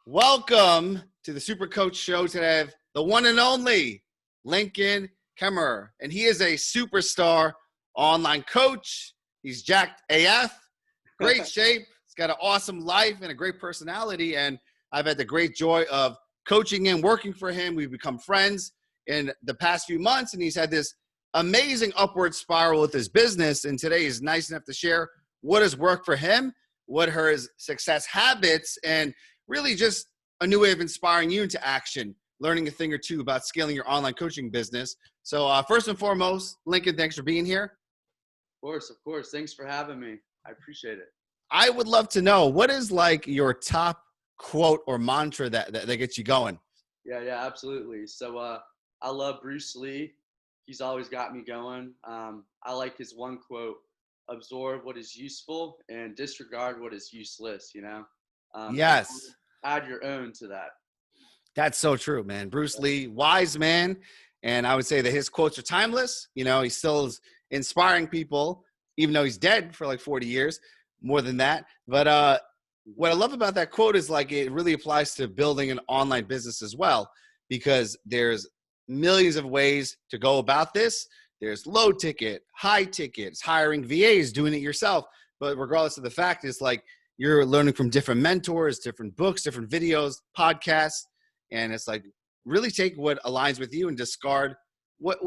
Welcome to the Super Coach Show today. I have the one and only Lincoln Kemmerer, and he is a superstar online coach. He's jacked AF, great shape. He's got an awesome life and a great personality, and I've had the great joy of coaching him, working for him. We've become friends in the past few months, and he's had this amazing upward spiral with his business, and today he's nice enough to share what has worked for him, what are his success habits, and really just a new way of inspiring you into action, learning a thing or two about scaling your online coaching business. So first and foremost, Lincoln, thanks for being here. Of course. Thanks for having me. I appreciate it. I would love to know, what is like your top quote or mantra that gets you going? Yeah, absolutely. So I love Bruce Lee. He's always got me going. I like his one quote: absorb what is useful and disregard what is useless, Yes. Add your own to that. That's so true, man. Bruce Lee, wise man. And I would say that his quotes are timeless. He still is inspiring people, even though he's dead for like 40 years, more than that. But what I love about that quote is like it really applies to building an online business as well, because there's millions of ways to go about this. There's low ticket, high tickets, hiring VAs, doing it yourself. But regardless of the fact, it's like you're learning from different mentors, different books, different videos, podcasts. And it's like really take what aligns with you and discard what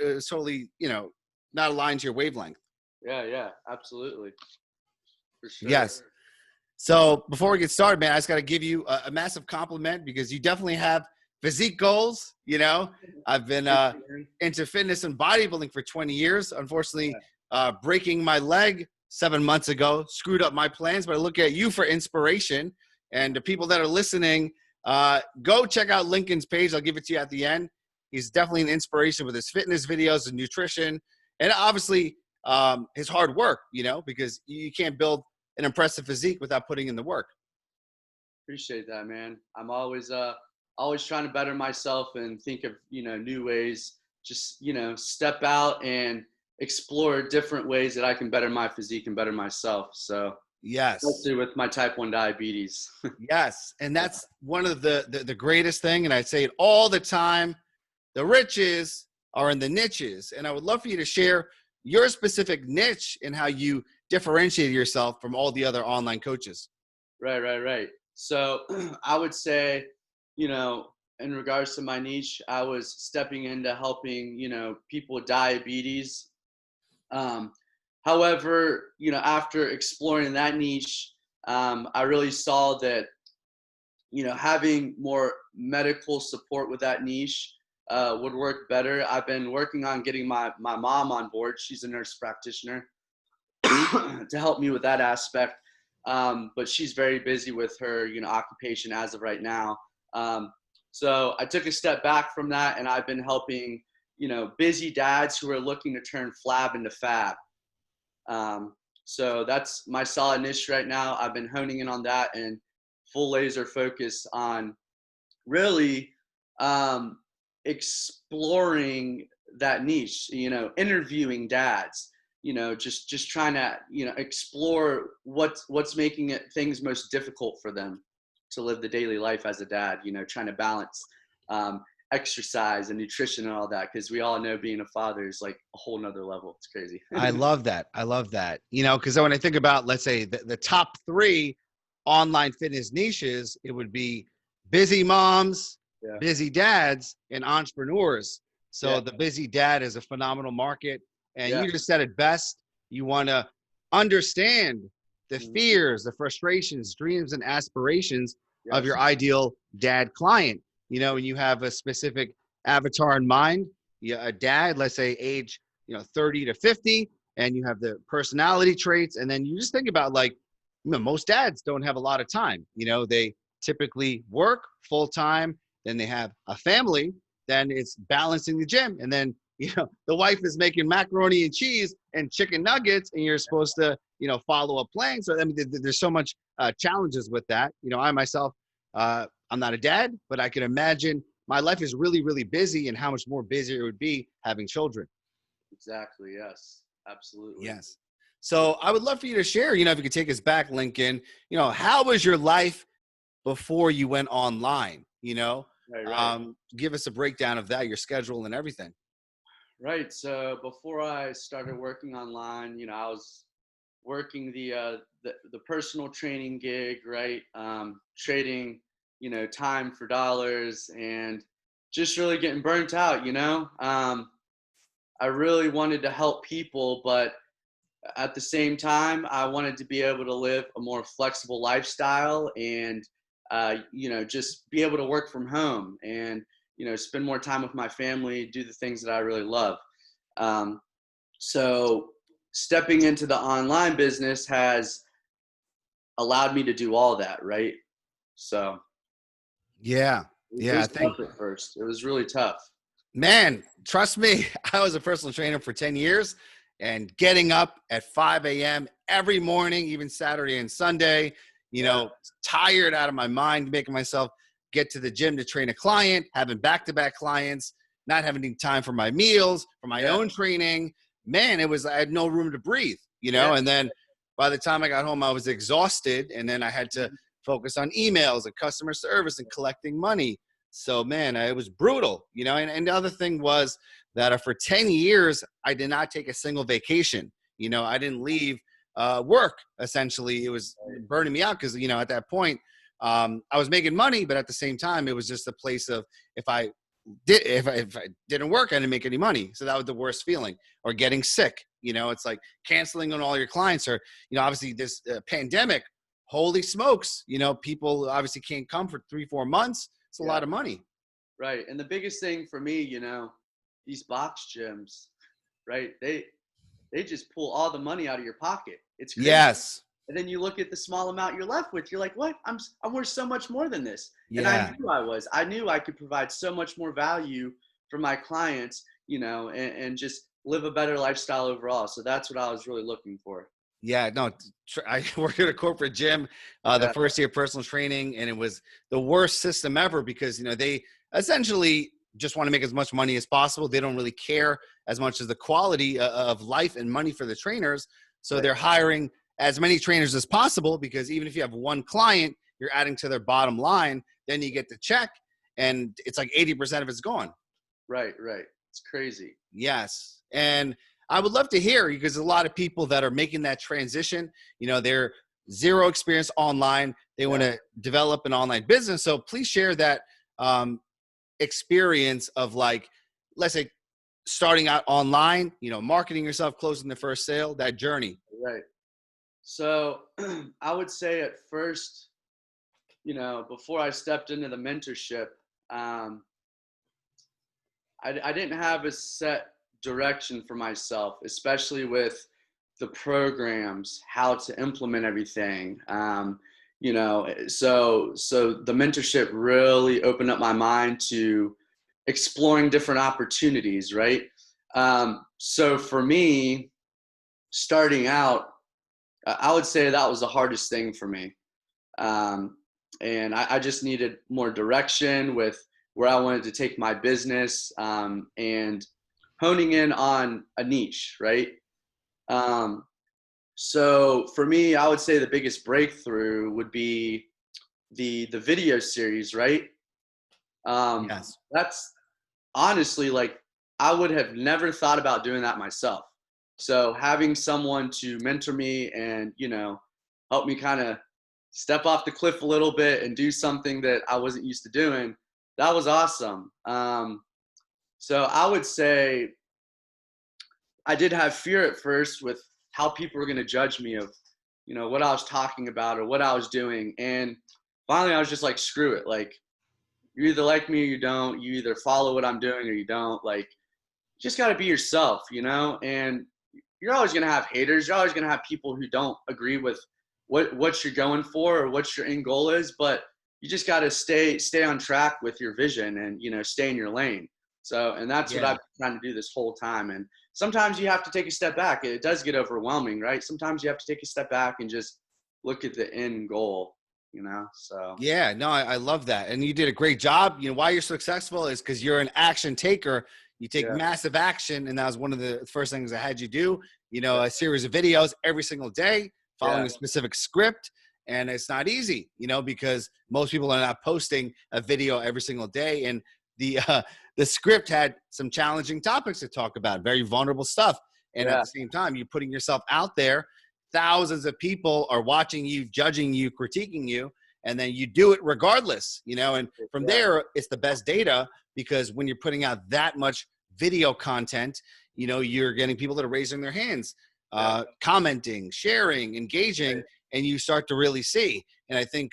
is totally, not aligned to your wavelength. Yeah, absolutely. For sure. Yes. So before we get started, man, I just got to give you a massive compliment because you definitely have physique goals. I've been into fitness and bodybuilding for 20 years. Unfortunately, breaking my leg 7 months ago screwed up my plans, but I look at you for inspiration. And the people that are listening, go check out Lincoln's page. I'll give it to you at the end. He's definitely an inspiration with his fitness videos and nutrition, and obviously his hard work, because you can't build an impressive physique without putting in the work. Appreciate that, man. I'm always trying to better myself and think of, new ways, just, step out and explore different ways that I can better my physique and better myself. So yes, especially with my type 1 diabetes. Yes. And that's one of the greatest thing. And I say it all the time. The riches are in the niches. And I would love for you to share your specific niche and how you differentiate yourself from all the other online coaches. Right. So I would say, in regards to my niche, I was stepping into helping, people with diabetes. However, after exploring that niche, I really saw that, having more medical support with that niche would work better. I've been working on getting my mom on board. She's a nurse practitioner to help me with that aspect. But she's very busy with her, occupation as of right now. So I took a step back from that, and I've been helping, busy dads who are looking to turn flab into fab. So that's my solid niche right now. I've been honing in on that and full laser focus on really exploring that niche, interviewing dads, just trying to, explore what's making things most difficult for them to live the daily life as a dad, trying to balance exercise and nutrition and all that, because we all know being a father is like a whole nother level. It's crazy. I love that. Because when I think about, let's say, the top 3 online fitness niches, it would be busy moms, busy dads, and entrepreneurs. So the busy dad is a phenomenal market. And you just said it best. You want to understand the fears, the frustrations, dreams, and aspirations of your ideal dad client. And you have a specific avatar in mind. A dad, let's say age 30 to 50, and you have the personality traits. And then you just think about most dads don't have a lot of time. They typically work full time, then they have a family, then it's balancing the gym. And then, the wife is making macaroni and cheese and chicken nuggets, and you're supposed to, follow a plan. So, there's so much challenges with that. I myself, I'm not a dad, but I can imagine my life is really, really busy, and how much more busier it would be having children. Exactly. Yes, absolutely. Yes. So I would love for you to share, if you could take us back, Lincoln, how was your life before you went online, you know? Right. Give us a breakdown of that, your schedule and everything. Right. So before I started working online, I was working the personal training gig, right? Trading, time for dollars and just really getting burnt out. I really wanted to help people, but at the same time, I wanted to be able to live a more flexible lifestyle and, just be able to work from home and, spend more time with my family, do the things that I really love. Um, so stepping into the online business has allowed me to do all that, right? So Yeah. it Yeah. I was think, tough at first. It was really tough. man, trust me, I was a personal trainer for 10 years and getting up at 5 a.m. every morning, even Saturday and Sunday, Yeah, tired out of my mind, making myself get to the gym to train a client, having back-to-back clients, not having any time for my meals, for my yeah, own training. Man, I had no room to breathe, yeah. and then by the time I got home, I was exhausted. And then I had to focus on emails and customer service and collecting money. So, man, it was brutal, and the other thing was that for 10 years, I did not take a single vacation. I didn't leave work. Essentially, it was burning me out because, at that point, I was making money, but at the same time, it was just a place of if I didn't work, I didn't make any money. So that was the worst feeling. Or getting sick. It's like canceling on all your clients, or obviously this pandemic. Holy smokes! People obviously can't come for 3-4 months. It's a Yeah. lot of money. Right. And the biggest thing for me, these box gyms, right? They just pull all the money out of your pocket. It's crazy. Yes. And then you look at the small amount you're left with. You're like, what? I'm worth so much more than this. And I Yeah. knew I was. I knew I could provide so much more value for my clients, and just live a better lifestyle overall. So that's what I was really looking for. Yeah, no, I worked at a corporate gym the Yeah. first year of personal training, and it was the worst system ever because, they essentially just want to make as much money as possible. They don't really care as much as the quality of life and money for the trainers. So Right. they're hiring as many trainers as possible because even if you have one client, you're adding to their bottom line. Then you get the check, and it's like 80% of it's gone. Right. Right. It's crazy. Yes. And I would love to hear because a lot of people that are making that transition, they're zero experience online. They want Yeah. to develop an online business. So please share that experience of, like, let's say starting out online, marketing yourself, closing the first sale, that journey. Right. So I would say at first, before I stepped into the mentorship, um, I didn't have a set direction for myself, especially with the programs, how to implement everything. So the mentorship really opened up my mind to exploring different opportunities, right? So for me, starting out, I would say that was the hardest thing for me. Um, and I just needed more direction with where I wanted to take my business, and honing in on a niche, right? Um, so for me, I would say the biggest breakthrough would be the video series, right? Yes. That's honestly, like, I would have never thought about doing that myself. So having someone to mentor me and, help me kind of step off the cliff a little bit and do something that I wasn't used to doing, that was awesome. So I would say I did have fear at first with how people were going to judge me of, what I was talking about or what I was doing. And finally I was just like, screw it. Like, you either like me or you don't. You either follow what I'm doing or you don't. Like, you just got to be yourself, and you're always going to have haters. You're always going to have people who don't agree with what you're going for or what your end goal is, but you just got to stay on track with your vision and, stay in your lane. So, and that's what Yeah. I've been trying to do this whole time. And sometimes you have to take a step back. It does get overwhelming, right? Sometimes you have to take a step back and just look at the end goal, so. Yeah, no, I love that. And you did a great job. Why you're successful is because you're an action taker. You take Yeah, massive action. And that was one of the first things I had you do, yeah, a series of videos every single day, yeah, following a specific script. And it's not easy, because most people are not posting a video every single day. And the script had some challenging topics to talk about, very vulnerable stuff. And at Yeah. the same time, you're putting yourself out there. Thousands of people are watching you, judging you, critiquing you, and then you do it regardless, and from there, it's the best data, because when you're putting out that much video content, you're getting people that are raising their hands, commenting, sharing, engaging, and you start to really see. And I think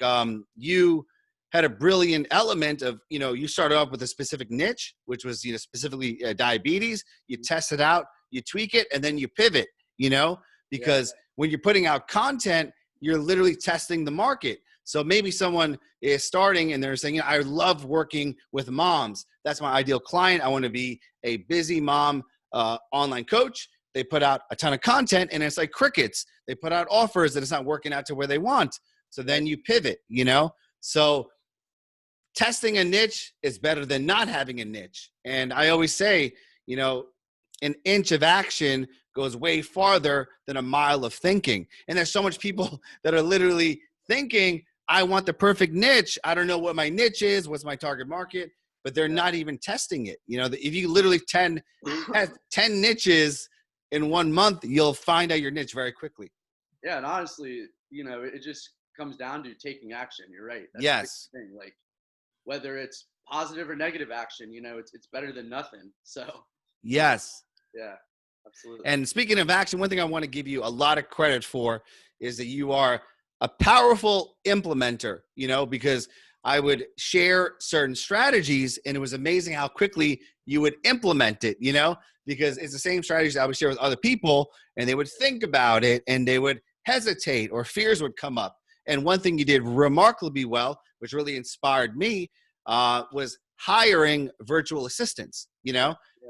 you had a brilliant element of, you started off with a specific niche, which was, specifically diabetes. You test it out, you tweak it, and then you pivot, because when you're putting out content, you're literally testing the market. So maybe someone is starting and they're saying, I love working with moms. That's my ideal client. I want to be a busy mom online coach. They put out a ton of content and it's like crickets. They put out offers that it's not working out to where they want. So then you pivot, So testing a niche is better than not having a niche. And I always say, an inch of action goes way farther than a mile of thinking. And there's so much people that are literally thinking, I want the perfect niche. I don't know what my niche is, what's my target market, but they're not even testing it. If you literally have 10 niches in 1 month, you'll find out your niche very quickly. Yeah. And honestly, it just comes down to taking action. You're right. That's yes. the thing. Like, whether it's positive or negative action, it's better than nothing. So yes. Yeah, absolutely. And speaking of action, one thing I want to give you a lot of credit for is that you are a powerful implementer, because I would share certain strategies and it was amazing how quickly you would implement it, because it's the same strategies I would share with other people and they would think about it and they would hesitate or fears would come up. And one thing you did remarkably well, which really inspired me, was hiring virtual assistants,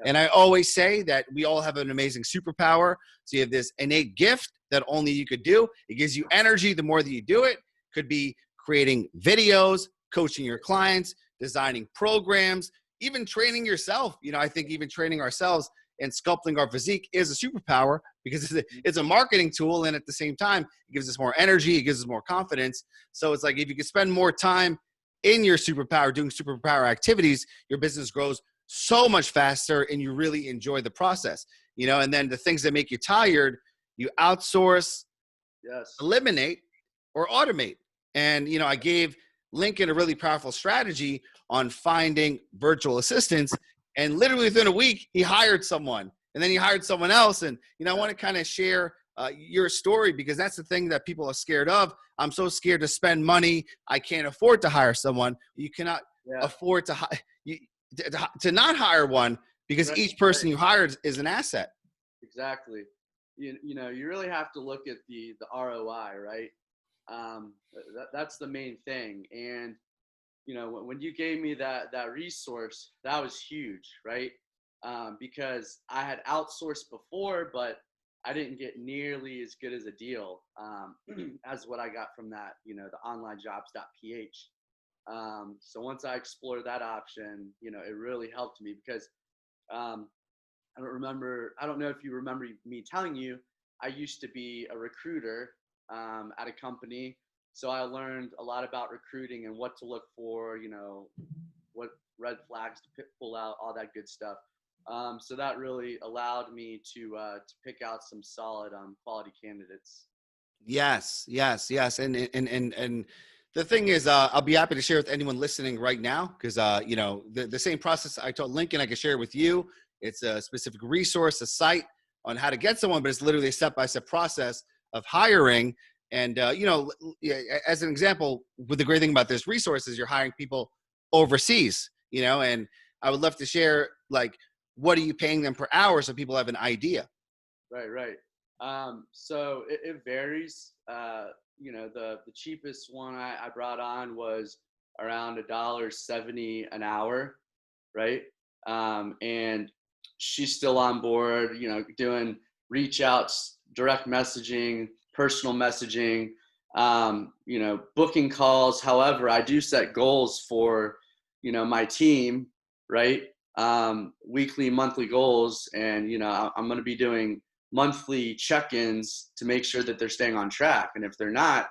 And I always say that we all have an amazing superpower. So you have this innate gift that only you could do. It gives you energy the more that you do it. Could be creating videos, coaching your clients, designing programs, even training yourself. I think even training ourselves and sculpting our physique is a superpower because it's a marketing tool. And at the same time, it gives us more energy. It gives us more confidence. So it's like if you could spend more time in your superpower, doing superpower activities, your business grows so much faster and you really enjoy the process, and then the things that make you tired, you outsource, eliminate, or automate. And, I gave Lincoln a really powerful strategy on finding virtual assistants. And literally within a week, he hired someone and then he hired someone else. And, I want to kind of share your story because that's the thing that people are scared of. I'm so scared to spend money. I can't afford to hire someone. You cannot afford to hire. To not hire one because each person you hired is an asset. Exactly. You really have to look at the ROI, right? That's the main thing. And, when you gave me that resource, that was huge, right? Because I had outsourced before, but I didn't get nearly as good as a deal as what I got from that, the onlinejobs.ph. So once I explored that option, it really helped me because I don't know if you remember me telling you, I used to be a recruiter at a company. So I learned a lot about recruiting and what to look for, what red flags to pull out, all that good stuff. So that really allowed me to pick out some solid quality candidates. Yes. And the thing is, I'll be happy to share with anyone listening right now because, the same process I told Lincoln, I can share with you. It's a specific resource, a site on how to get someone, but it's literally a step-by-step process of hiring. And, as an example, with the great thing about this resource is you're hiring people overseas, and I would love to share, like, what are you paying them per hour so people have an idea? Right. So it varies. The cheapest one I brought on was around $1.70 an hour, right? And she's still on board, doing reach outs, direct messaging, personal messaging, booking calls. However, I do set goals for, my team, right? Weekly, monthly goals. And, I'm going to be doing monthly check-ins to make sure that they're staying on track. And if they're not,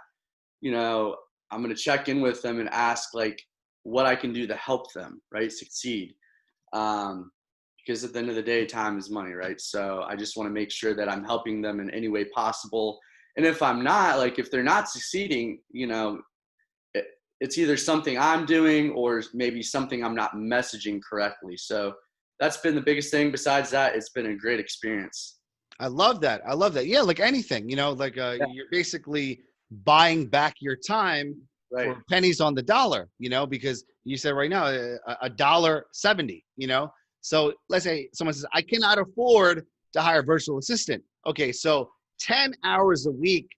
I'm going to check in with them and ask like what I can do to help them, right, succeed. Because at the end of the day, time is money, right? So I just want to make sure that I'm helping them in any way possible. And if I'm not, like if they're not succeeding, it's either something I'm doing or maybe something I'm not messaging correctly. So that's been the biggest thing. Besides that, it's been a great experience. I love that. I love that. Yeah, like anything, like Yeah. you're basically buying back your time Right. for pennies on the dollar, because you said right now $1.70, So let's say someone says, I cannot afford to hire a virtual assistant. Okay, so 10 hours a week,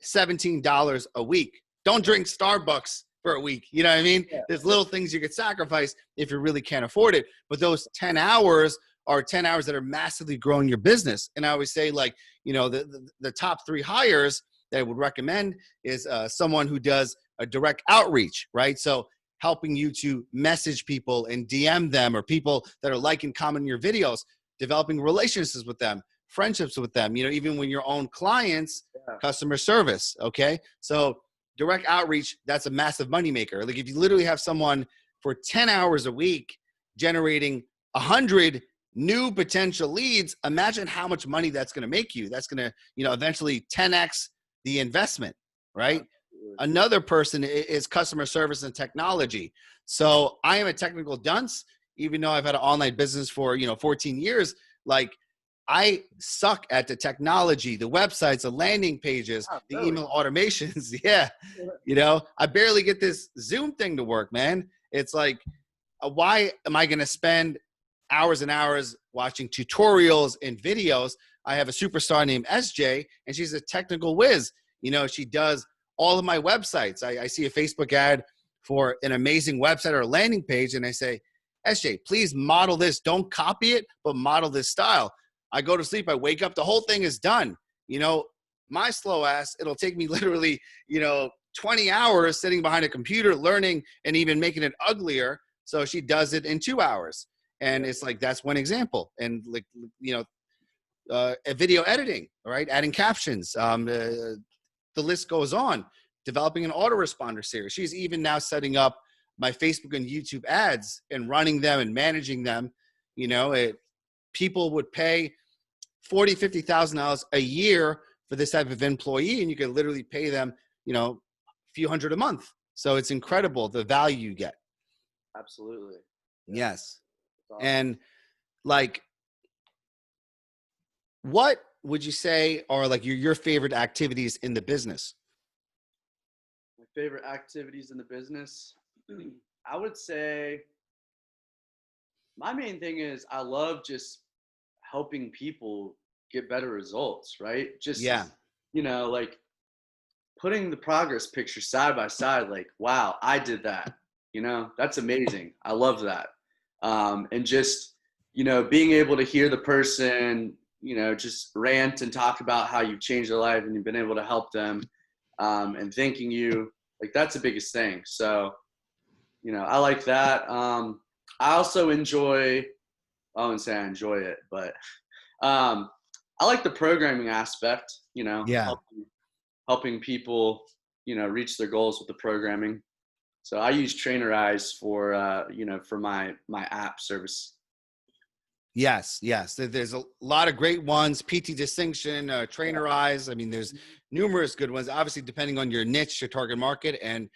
$17 a week. Don't drink Starbucks for a week. You know what I mean? Yeah. There's little things you could sacrifice if you really can't afford it. But those 10 hours are 10 hours that are massively growing your business. And I always say, like, the top 3 hires that I would recommend is someone who does a direct outreach, right? So helping you to message people and DM them, or people that are liking, commenting your videos, developing relationships with them, friendships with them, even when your own clients, customer service. Okay. So direct outreach, that's a massive moneymaker. Like if you literally have someone for 10 hours a week generating 100 new potential leads, imagine how much money that's going to make you. That's going to, eventually 10x the investment, right? Another person is customer service and technology. So I am a technical dunce, even though I've had an online business for, 14 years. Like I suck at the technology, the websites, the landing pages, the email automations. Yeah. I barely get this Zoom thing to work, man. It's like, why am I going to spend hours and hours watching tutorials and videos? I have a superstar named SJ, and she's a technical whiz. She does all of my websites. I see a Facebook ad for an amazing website or a landing page, and I say, SJ, please model this. Don't copy it, but model this style. I go to sleep. I wake up. The whole thing is done. My slow ass, it'll take me literally, 20 hours sitting behind a computer, learning and even making it uglier. So she does it in 2 hours. And it's like, that's one example. And like, video editing, right? Adding captions. The list goes on. Developing an autoresponder series. She's even now setting up my Facebook and YouTube ads and running them and managing them. People would pay $40,000, $50,000 a year for this type of employee, and you can literally pay them, a few hundred a month. So it's incredible the value you get. Absolutely. Yes. Awesome. And like, what would you say are like your favorite activities in the business? My favorite activities in the business, I would say my main thing is I love just helping people get better results, right? Just, like putting the progress picture side by side, like, wow, I did that, that's amazing. I love that. And just, being able to hear the person, just rant and talk about how you've changed their life and you've been able to help them, and thanking you, like that's the biggest thing. So, I like that. I also enjoy, I wouldn't say I enjoy it, but I like the programming aspect, helping people, reach their goals with the programming. So I use Trainerize for, for my app service. Yes. There's a lot of great ones. PT Distinction, Trainerize. I mean, there's numerous good ones. Obviously, depending on your niche, your target market, and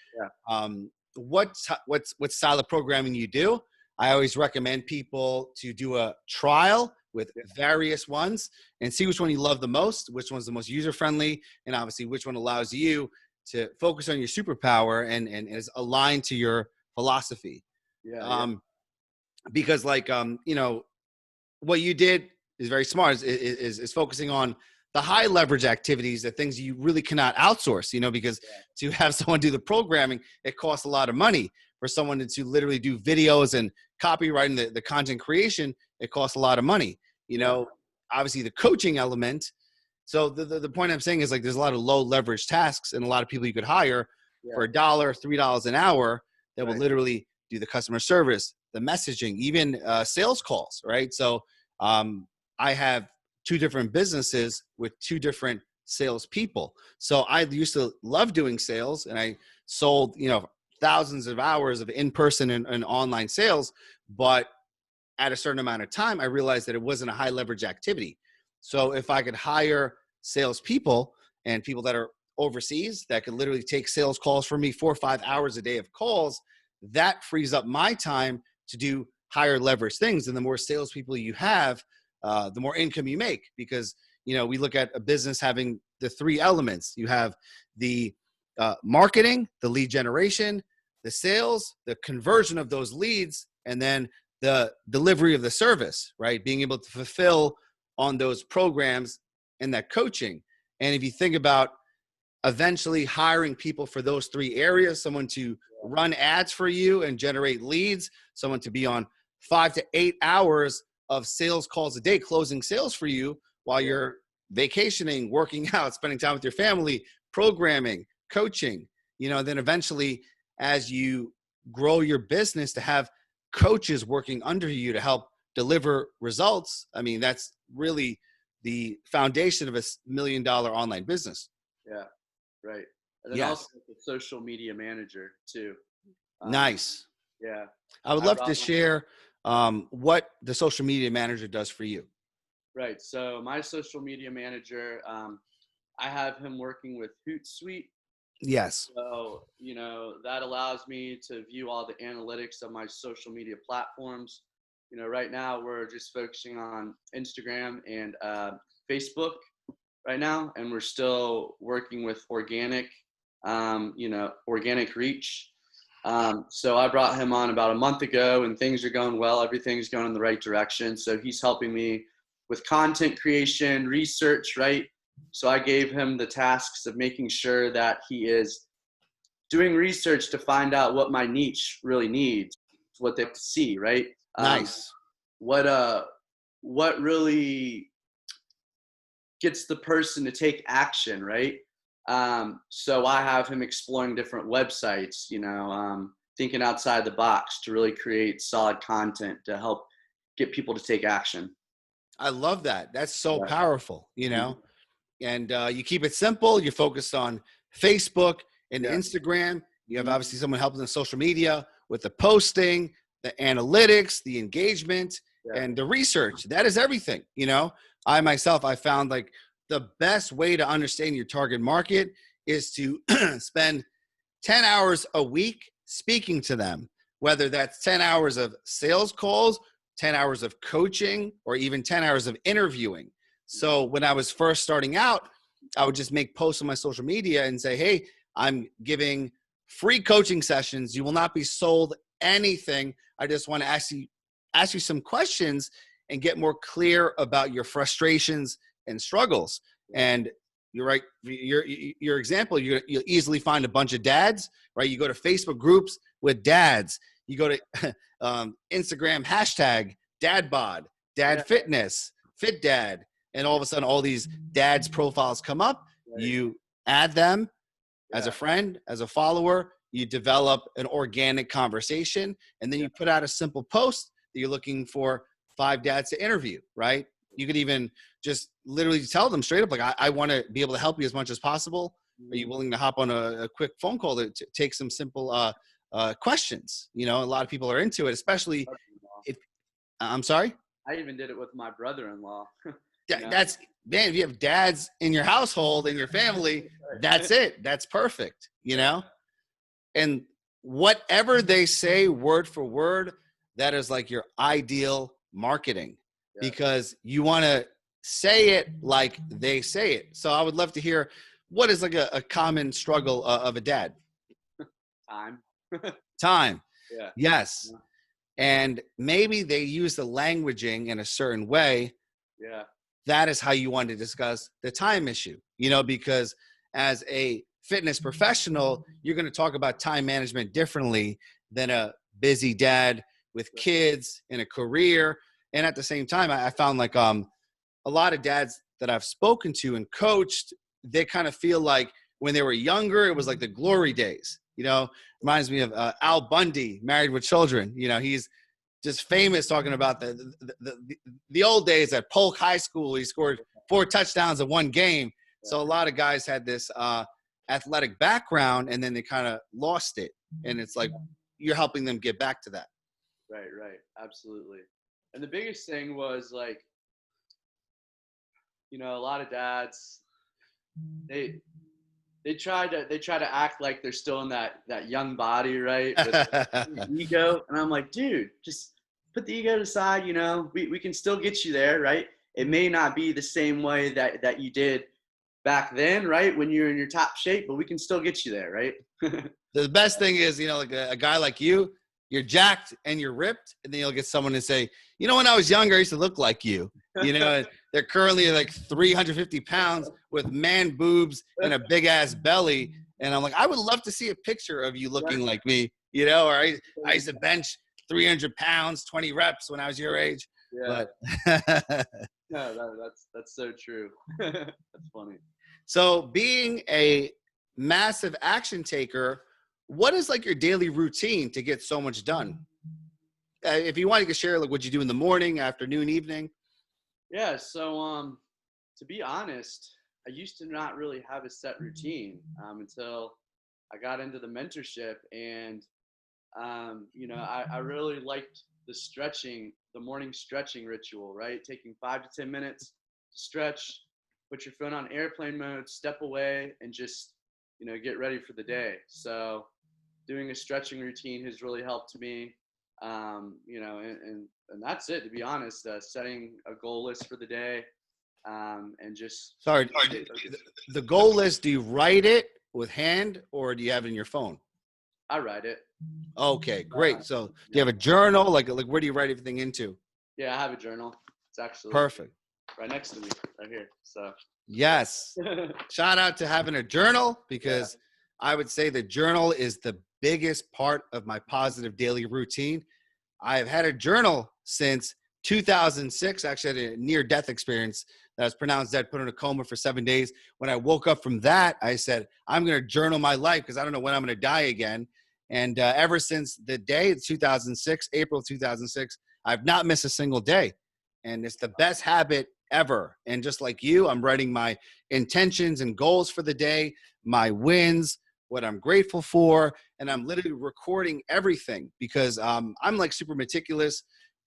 what style of programming you do. I always recommend people to do a trial with various ones and see which one you love the most, which one's the most user-friendly, and obviously which one allows you to focus on your superpower and is aligned to your philosophy. Because like, what you did is very smart, is focusing on the high leverage activities, the things you really cannot outsource, because to have someone do the programming, it costs a lot of money. For someone to literally do videos and copywriting, the content creation, it costs a lot of money. Obviously the coaching element. So the point I'm saying is like, there's a lot of low leverage tasks and a lot of people you could hire for $1, $3 an hour that will literally do the customer service, the messaging, even sales calls, right? So I have 2 different businesses with 2 different salespeople. So I used to love doing sales, and I sold, thousands of hours of in-person and online sales. But at a certain amount of time, I realized that it wasn't a high leverage activity. So if I could hire salespeople and people that are overseas that could literally take sales calls for me 4 or 5 hours a day of calls, that frees up my time to do higher leverage things. And the more salespeople you have, the more income you make. Because, we look at a business having the 3 elements. You have the marketing, the lead generation, the sales, the conversion of those leads, and then the delivery of the service, right? Being able to fulfill on those programs and that coaching. And if you think about eventually hiring people for those 3 areas, someone to run ads for you and generate leads, someone to be on 5 to 8 hours of sales calls a day, closing sales for you while you're vacationing, working out, spending time with your family, programming, coaching, then eventually as you grow your business to have coaches working under you to help deliver results. I mean, that's really the foundation of a $1 million online business. Yeah, right. And then also the social media manager too. Nice. Yeah. I would love to share what the social media manager does for you. Right. So my social media manager, I have him working with Hootsuite. Yes. So, that allows me to view all the analytics of my social media platforms. Right now we're just focusing on Instagram and Facebook right now, and we're still working with organic reach. So I brought him on about a month ago, and things are going well. Everything's going in the right direction. So he's helping me with content creation, research, right? So I gave him the tasks of making sure that he is doing research to find out what my niche really needs, what they have to see, right? Nice. What really gets the person to take action, right? So I have him exploring different websites, thinking outside the box to really create solid content to help get people to take action. I love that. That's so powerful, and you keep it simple. You're focused on Facebook and Instagram. You have obviously someone helping the social media with the posting, the analytics, the engagement, and the research. That is everything. I found like the best way to understand your target market is to spend 10 hours a week speaking to them, whether that's 10 hours of sales calls, 10 hours of coaching, or even 10 hours of interviewing. So when I was first starting out, I would just make posts on my social media and say, hey, I'm giving free coaching sessions. You will not be sold anything. I just want to ask you some questions and get more clear about your frustrations and struggles. And you're right. Your example, you'll easily find a bunch of dads, right? You go to Facebook groups with dads. You go to Instagram hashtag dadbod, dad fitness, fit dad. And all of a sudden, all these dads profiles come up. You add them as a friend, as a follower. You develop an organic conversation, and then you put out a simple post that you're looking for 5 dads to interview, right? You could even just literally tell them straight up, like, I want to be able to help you as much as possible. Are you willing to hop on a quick phone call to take some simple questions? A lot of people are into it, especially if, I'm sorry? I even did it with my brother-in-law. That's, man, if you have dads in your household, in your family, that's it. That's perfect, And whatever they say word for word, that is like your ideal marketing, because you want to say it like they say it. So I would love to hear, what is like a common struggle of a dad? Time. Yeah. Yes. And maybe they use the languaging in a certain way. Yeah. That is how you want to discuss the time issue, because as a fitness professional, you're going to talk about time management differently than a busy dad with kids and a career. And at the same time, I found like a lot of dads that I've spoken to and coached, they kind of feel like when they were younger, it was like the glory days. Reminds me of Al Bundy, Married with Children. He's just famous talking about the old days at Polk High School. He scored 4 touchdowns in one game. So a lot of guys had this athletic background and then they kind of lost it. And it's like you're helping them get back to that. Right. Absolutely. And the biggest thing was like, a lot of dads, they try to act like they're still in that young body, right? With ego. And I'm like, dude, just put the ego aside, we can still get you there, right? It may not be the same way that you did back then, right? When you're in your top shape, but we can still get you there, right? The best thing is, like a guy like you're jacked and you're ripped, and then you'll get someone to say, when I was younger, I used to look like you. They're currently like 350 pounds with man boobs and a big ass belly. And I'm like, I would love to see a picture of you looking like me, or I used to bench 300 pounds, 20 reps when I was your age. Yeah. But No, that's so true. That's funny. So being a massive action taker, what is like your daily routine to get so much done? If you want, you can share like what you do in the morning, afternoon, evening. Yeah. So, to be honest, I used to not really have a set routine until I got into the mentorship, and I really liked the morning stretching ritual, right? Taking 5 to 10 minutes to stretch, put your phone on airplane mode, step away, and just get ready for the day. So doing a stretching routine has really helped me. And that's it, to be honest. Setting a goal list for the day, and just Sorry, the goal list. Do you write it with hand or do you have it in your phone? I write it. Okay, great. So do you have a journal? Like where do you write everything into? Yeah, I have a journal. It's actually perfect right next to me, right here. So yes, shout out to having a journal, because I would say the journal is the biggest part of my positive daily routine. I've had a journal since 2006. Actually, I had a near-death experience that I was pronounced dead, put in a coma for 7 days. When I woke up from that, I said, I'm going to journal my life because I don't know when I'm going to die again. And ever since the day, 2006, April 2006, I've not missed a single day. And it's the best habit ever. And just like you, I'm writing my intentions and goals for the day, my wins, what I'm grateful for, and I'm literally recording everything because I'm like super meticulous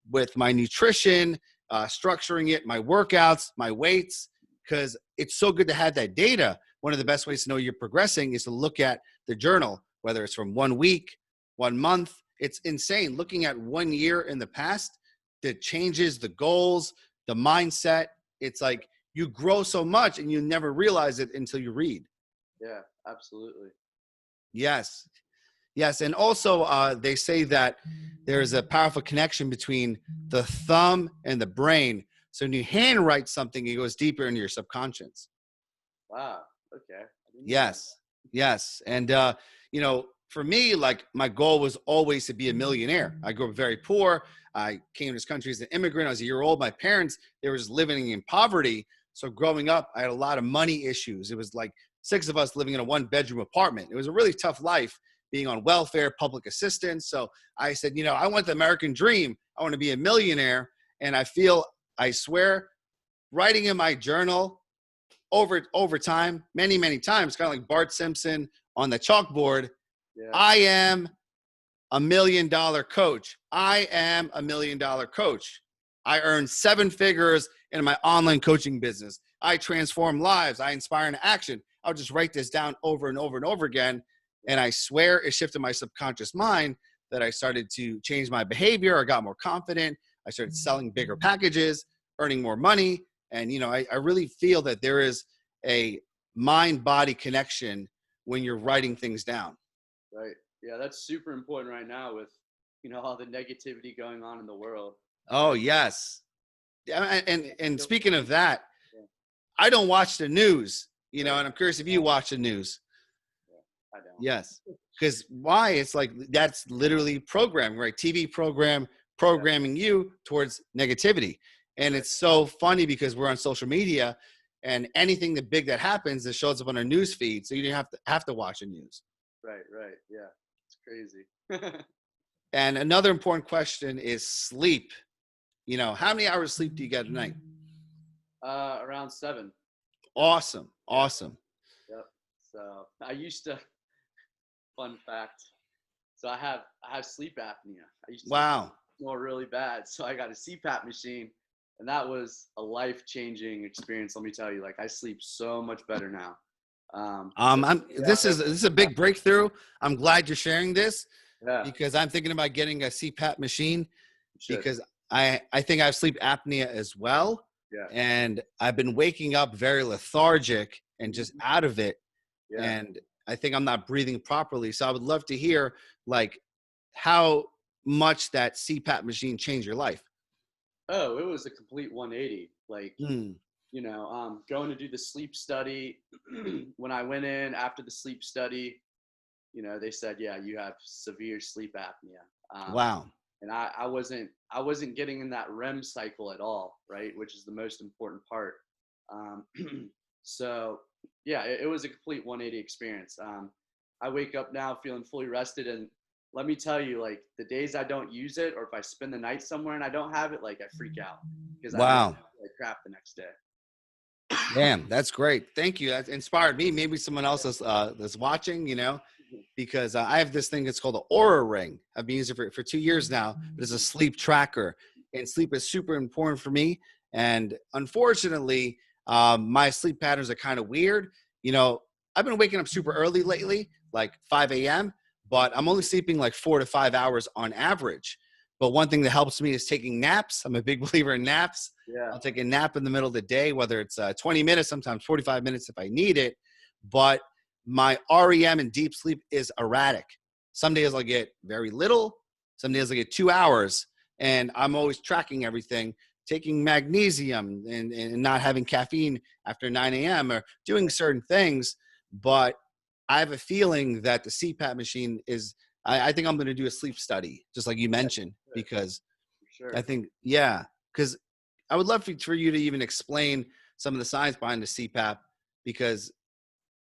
with my nutrition, structuring it, my workouts, my weights, because it's so good to have that data. One of the best ways to know you're progressing is to look at the journal, whether it's from 1 week, 1 month. It's insane. Looking at 1 year in the past, the changes, the goals, the mindset, it's like you grow so much and you never realize it until you read. Yeah, absolutely. Yes. Yes. And also they say that there's a powerful connection between the thumb and the brain. So when you handwrite something, it goes deeper into your subconscious. Wow. Okay. Yes. Yes. And, for me, like my goal was always to be a millionaire. I grew up very poor. I came to this country as an immigrant. I was a year old. My parents, they were just living in poverty. So growing up, I had a lot of money issues. It was like 6 of us living in a 1-bedroom apartment. It was a really tough life being on welfare, public assistance. So I said, I want the American dream. I want to be a millionaire. And I swear, writing in my journal over time, many, many times, kind of like Bart Simpson on the chalkboard, I am $1 million coach. I am $1 million coach. I earn 7 figures in my online coaching business. I transform lives. I inspire into action. I'll just write this down over and over and over again. And I swear it shifted my subconscious mind that I started to change my behavior. I got more confident. I started selling bigger packages, earning more money. And, I really feel that there is a mind-body connection when you're writing things down. Right. Yeah, that's super important right now with, all the negativity going on in the world. Oh, yes. And speaking of that, I don't watch the news, and I'm curious if you watch the news. I don't. Yes. Because why? It's like that's literally programming, right? TV programming you towards negativity. And it's so funny because we're on social media and anything big that happens that shows up on our news feed. So you don't have to watch the news. Right. Yeah. It's crazy. And another important question is sleep. How many hours of sleep do you get a night? Around 7. Awesome. Yeah. Awesome. Yep. So I used to, fun fact. So I have sleep apnea. I used to Wow. snore really bad. So I got a CPAP machine, and that was a life-changing experience. Let me tell you, like I sleep so much better now. So yeah, This is a big breakthrough. I'm glad you're sharing this yeah, because I'm thinking about getting a CPAP machine you should. because I think I have sleep apnea as well. Yeah, And I've been waking up very lethargic and just mhm, out of it. yeah. And I think I'm not breathing properly. So I would love to hear like how much that CPAP machine changed your life. Oh, it was a complete 180. Like Hmm. going to do the sleep study. When I went in after the sleep study, they said, yeah, you have severe sleep apnea. Wow. And I wasn't getting in that REM cycle at all, right? Which is the most important part. Um, so yeah, it was a complete 180 experience. I wake up now feeling fully rested, and let me tell you, like the days I don't use it, or if I spend the night somewhere and I don't have it, like I freak out because I know I Wow. feel like crap the next day. Damn, that's great. Thank you. That inspired me. Maybe someone else that's watching, because I have this thing. It's called the Aura Ring. I've been using it for 2 years now, but it's a sleep tracker, and sleep is super important for me. And unfortunately, my sleep patterns are kind of weird. You know, I've been waking up super early lately, like 5 a.m., but I'm only sleeping like 4 to 5 hours on average. But one thing that helps me is taking naps. I'm a big believer in naps. Yeah. I'll take a nap in the middle of the day, whether it's 20 minutes, sometimes 45 minutes if I need it. But my REM and deep sleep is erratic. Some days I'll get very little, some days I'll get 2 hours. And I'm always tracking everything, taking magnesium and not having caffeine after 9 a.m. or doing certain things. But I have a feeling that the CPAP machine is, I think I'm going to do a sleep study, just like you mentioned, because For I sure. think, yeah, because I would love for you to even explain some of the science behind the CPAP, because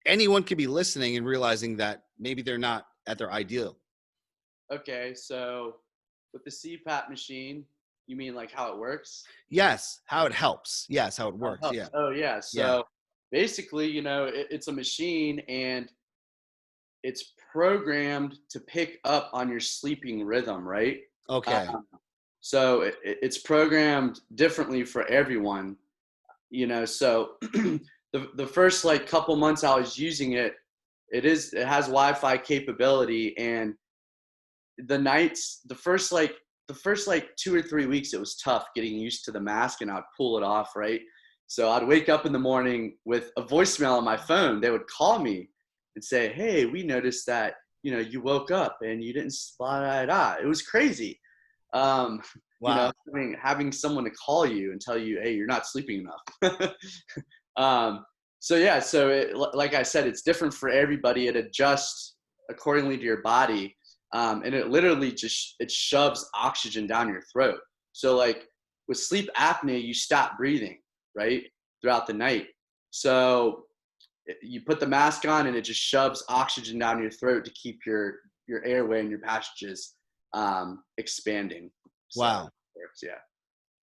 anyone could be listening and realizing that maybe they're not at their ideal. Okay, so with the CPAP machine, you mean like how it works? Yes, how it helps. Yes, how it How it works. Yeah, helps. Oh yeah. yeah. So basically, it's a machine, and it's programmed to pick up on your sleeping rhythm, right? Okay, So it's programmed differently for everyone. So the first like couple months I was using it, it has Wi-Fi capability, and the first like 2 or 3 weeks it was tough getting used to the mask, and I'd pull it off, right? So I'd wake up in the morning with a voicemail on my phone. They would call me and say, hey, we noticed that you woke up and you didn't blah, blah, blah. It was crazy. um, wow, having someone to call you and tell you, hey, you're not sleeping enough. um, so yeah, so like I said, it's different for everybody. It adjusts accordingly to your body, and it literally just it shoves oxygen down your throat. So like with sleep apnea, you stop breathing, right, throughout the night. So you put the mask on, and it just shoves oxygen down your throat to keep your airway and your passages expanding. So wow. it works, yeah.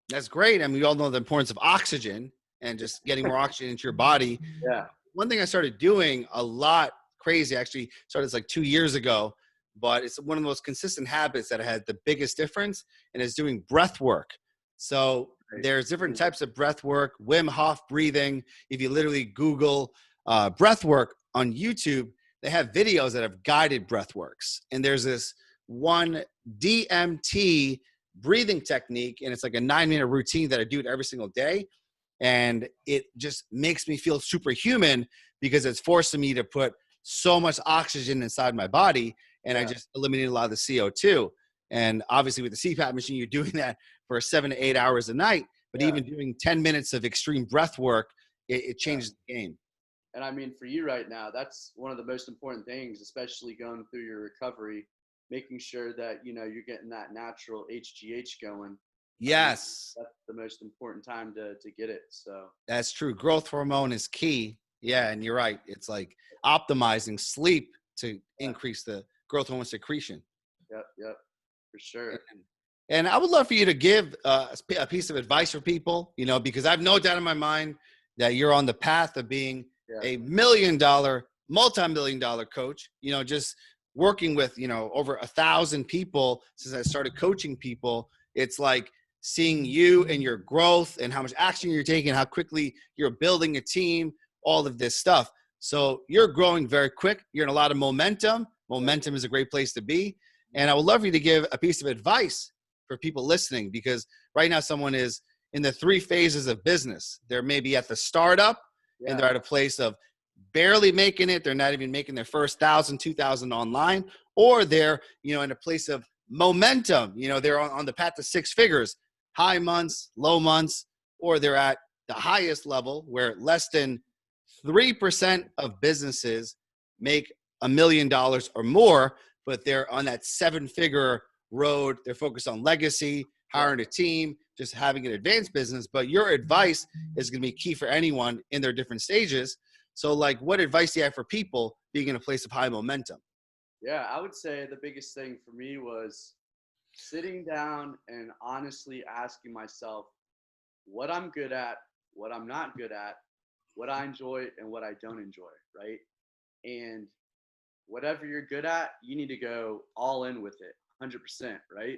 That's great. I mean, we all know the importance of oxygen and just getting more oxygen into your body. Yeah. One thing I started doing a lot, crazy, actually started like 2 years ago, but it's one of the most consistent habits that had the biggest difference, and is doing breath work. So Right. there's different types of breath work, Wim Hof breathing. If you literally Google breath work on YouTube, they have videos that have guided breath works. And there's this one DMT breathing technique, and it's like a 9-minute routine that I do it every single day. And it just makes me feel superhuman because it's forcing me to put so much oxygen inside my body, and I Yeah. just eliminate a lot of the CO2. And obviously with the CPAP machine, you're doing that for 7 to 8 hours a night, but Yeah. even doing 10 minutes of extreme breath work, it Yeah. changes the game. And I mean, for you right now, that's one of the most important things, especially going through your recovery, making sure that you're getting that natural HGH going. Um, Yes, that's the most important time to get it. So that's true. Growth hormone is key. Yeah, and you're right. It's like optimizing sleep to yeah, increase the growth hormone secretion. yep, yep, for sure. And I would love for you to give a piece of advice for people, because I have no doubt in my mind that you're on the path of being Yeah. a $1 million, multi-million-dollar coach, just working with, over 1,000 people since I started coaching people. It's like seeing you and your growth and how much action you're taking, how quickly you're building a team, all of this stuff. So you're growing very quick. You're in a lot of momentum. Momentum is a great place to be. And I would love you to give a piece of advice for people listening, because right now someone is in the 3 phases of business. They're maybe at the startup, and they're at a place of barely making it. They're not even making their first 1,000, 2,000 online, or they're, in a place of momentum. They're on the path to 6 figures, high months, low months, or they're at the highest level where less than 3% of businesses make $1 million or more, but they're on that 7-figure road. They're focused on legacy, hiring a team, just having an advanced business. But your advice is going to be key for anyone in their different stages. So, like, what advice do you have for people being in a place of high momentum? Yeah, I would say the biggest thing for me was sitting down and honestly asking myself what I'm good at, what I'm not good at, what I enjoy and what I don't enjoy, right? And whatever you're good at, you need to go all in with it, 100%, right?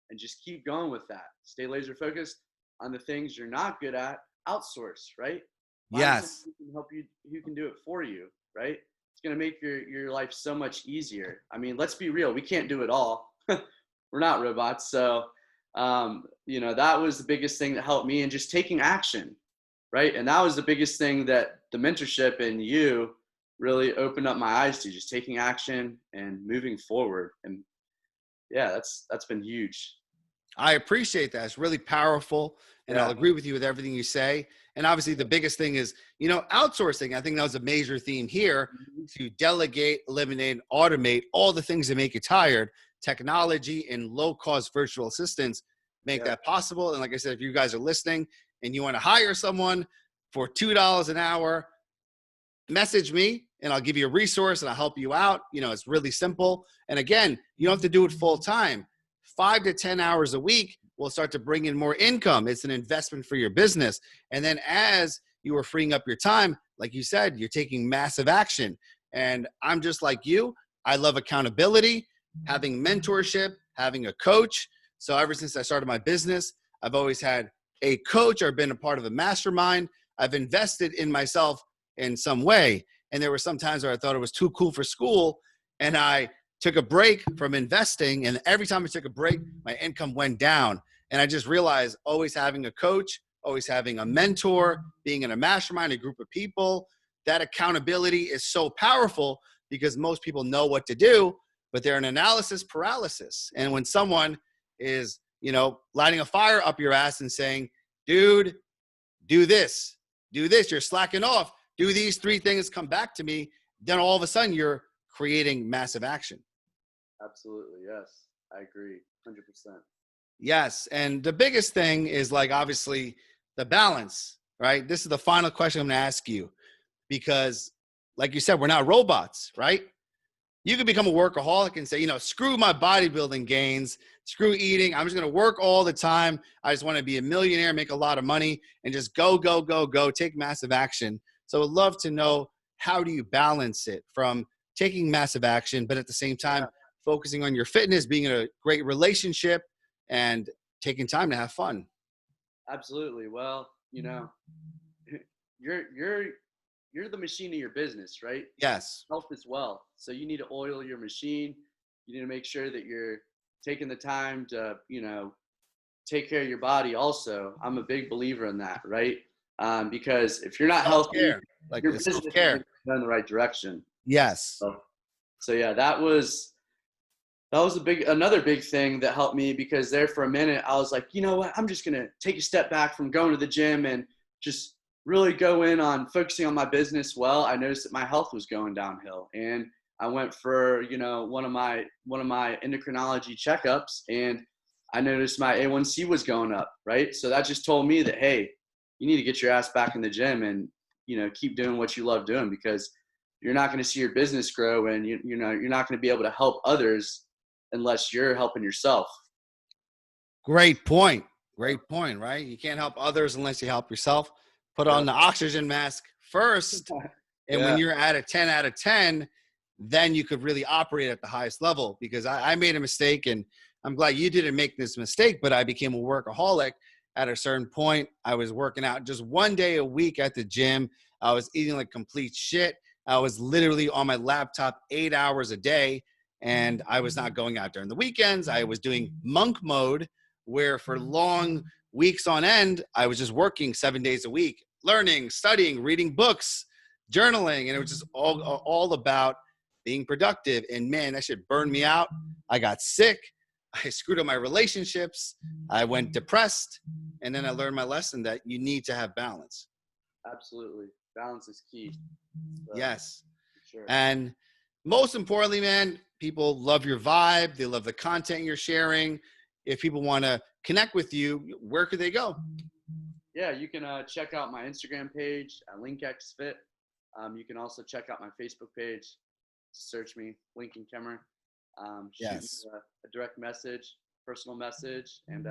And just keep going with that. Stay laser focused on the things you're not good at. Outsource, right? Find someone Yes. who can help you, who can do it for you, right? It's gonna make your life so much easier. I mean, let's be real. We can't do it all. We're not robots. So, that was the biggest thing that helped me, and just taking action, right? And that was the biggest thing that the mentorship and you really opened up my eyes to, just taking action and moving forward. And yeah, that's been huge. I appreciate that. It's really powerful. And I'll Yeah. agree with you with everything you say. And obviously, the biggest thing is, outsourcing. I think that was a major theme here, Mhm. to delegate, eliminate, automate all the things that make you tired. Technology and low-cost virtual assistants make Yeah. that possible. And like I said, if you guys are listening and you want to hire someone for $2 an hour, message me and I'll give you a resource and I'll help you out. It's really simple. And again, you don't have to do it full time. 5 to 10 hours a week will start to bring in more income. It's an investment for your business. And then as you are freeing up your time, like you said, you're taking massive action. And I'm just like you. I love accountability, having mentorship, having a coach. So ever since I started my business, I've always had a coach or been a part of a mastermind. I've invested in myself in some way. And there were some times where I thought it was too cool for school, and I took a break from investing. And every time I took a break, my income went down. And I just realized always having a coach, always having a mentor, being in a mastermind, a group of people, that accountability is so powerful, because most people know what to do, but they're an analysis paralysis. And when someone is, lighting a fire up your ass and saying, dude, do this, you're slacking off, do these 3 things, come back to me, then all of a sudden you're creating massive action. Absolutely. Yes. I agree. 100%. Yes. And the biggest thing is, like, obviously the balance, right? This is the final question I'm going to ask you, because like you said, we're not robots, right? You could become a workaholic and say, screw my bodybuilding gains, screw eating. I'm just going to work all the time. I just want to be a millionaire, make a lot of money, and just go, go, go, go, take massive action. So I'd love to know, how do you balance it from taking massive action, but at the same time, Yeah. focusing on your fitness, being in a great relationship, and taking time to have fun? Absolutely. Well, you're you're you're the machine of your business, right? Yes. Health as well. So you need to oil your machine. You need to make sure that you're taking the time to, take care of your body also. I'm a big believer in that, right? Because if you're not healthy, Self-care. Like, your it's business isn't self-care. going in the right direction. Yes. So yeah, that was another big thing that helped me, because there for a minute I was like, you know what, I'm just gonna take a step back from going to the gym and just really go in on focusing on my business. Well, I noticed that my health was going downhill, and I went for one of my endocrinology checkups, and I noticed my A1C was going up, right? So that just told me that, hey, you need to get your ass back in the gym and keep doing what you love doing, because you're not going to see your business grow, and you're not going to be able to help others unless you're helping yourself. Great point. Great point, right? You can't help others unless you help yourself. put on the oxygen mask first. And when you're at a 10 out of 10, then you could really operate at the highest level. Because I made a mistake, and I'm glad you didn't make this mistake, but I became a workaholic at a certain point. I was working out just 1 day a week at the gym. I was eating like complete shit. I was literally on my laptop 8 hours a day, and I was not going out during the weekends. I was doing monk mode, where for long weeks on end, I was just working 7 days a week, learning, studying, reading books, journaling, and it was just all about being productive. And man, that shit burned me out. I got sick. I screwed up my relationships. I went depressed. And then I learned my lesson that you need to have balance. Absolutely. Balance is key. So, yes. Sure. And most importantly, man, people love your vibe. They love the content you're sharing. If people want to connect with you, where could they go? Yeah, you can check out my Instagram page at LinkXFit. You can also check out my Facebook page. Search me, Lincoln Kemmerer. Yes. Shoot me a direct message, personal message, and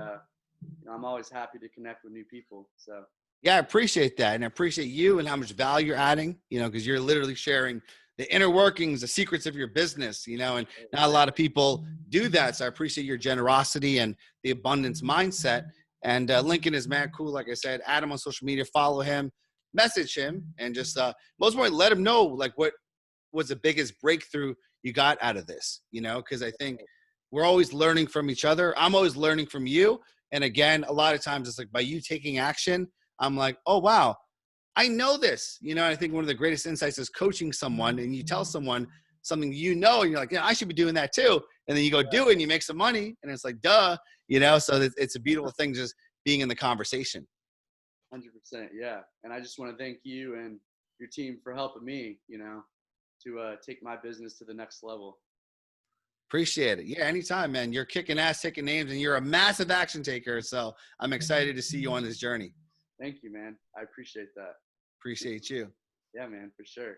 I'm always happy to connect with new people. So yeah, I appreciate that, and I appreciate you and how much value you're adding. Because you're literally sharing the inner workings, the secrets of your business. And not a lot of people do that. So I appreciate your generosity and the abundance mindset. And Lincoln is mad cool. Like I said, add him on social media, follow him, message him, and just most importantly, let him know like what was the biggest breakthrough you got out of this, because I think we're always learning from each other. I'm always learning from you. And again, a lot of times it's like by you taking action, I'm like, oh, wow, I know this. I think one of the greatest insights is coaching someone, and you tell someone something, and you're like, yeah, I should be doing that too. And then you go do it and you make some money. And it's like, duh, so it's a beautiful thing just being in the conversation. 100%. Yeah. And I just want to thank you and your team for helping me, to take my business to the next level. Appreciate it. Yeah, anytime, man. You're kicking ass, taking names, and you're a massive action taker. So I'm excited to see you on this journey. Thank you, man. I appreciate that. Appreciate you. Yeah, man, for sure.